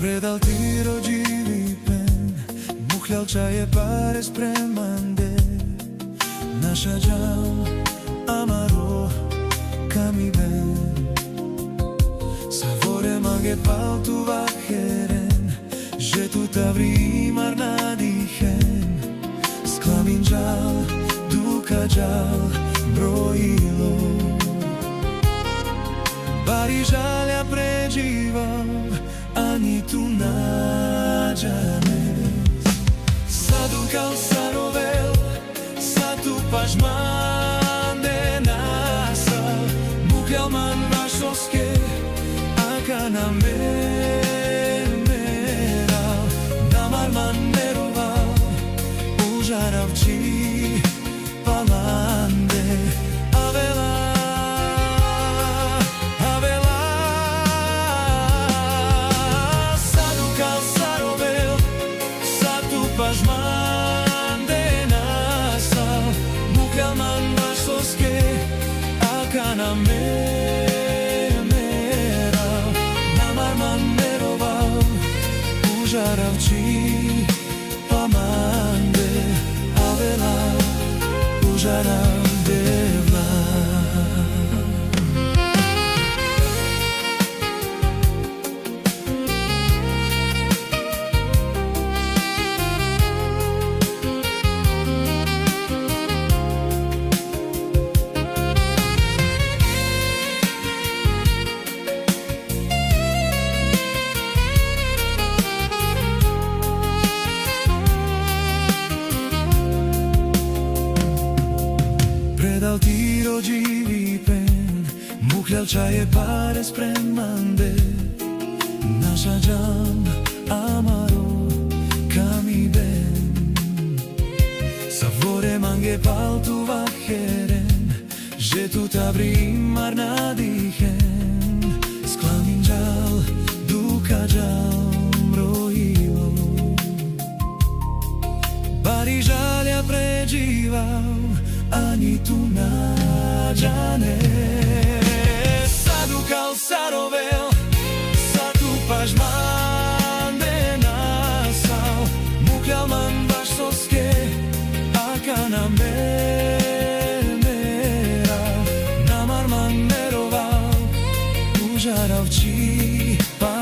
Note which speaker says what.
Speaker 1: Predal ti rođivi pen, muhljal čaje pare spreman de. Naša džam, amaro, kami ben. Savore mange paltu vaheren, že tu tavri mar nadihen. Sklamin džal, duka džal, brojilo. Bari žalja pređivam, ani tu nađane. Sadukal sarovel, satu pažmande nasal. Mukljal man vašoske, aka na meral. Namar man neroval, užaravči palande. Avela pažmande nasal, mukljal man vašoske, aka na meral. Namar man neroval, užaravči palmande. Avela, užaravdevla. Predal ti rođivi pen, muhljal čaje pare spreman de. Naša džam, amaro, kami ben. Savore mange paltu vaheren, že tu tavri mar nadihen. Sklamin džal, duka džal, brojilo. Bari žalja pređival, ani tu nađane. Sadukal sarovel, satu pažmande nasal. Mukljal man vašoske, aka na meral. Namar man neroval, užaravči palmande.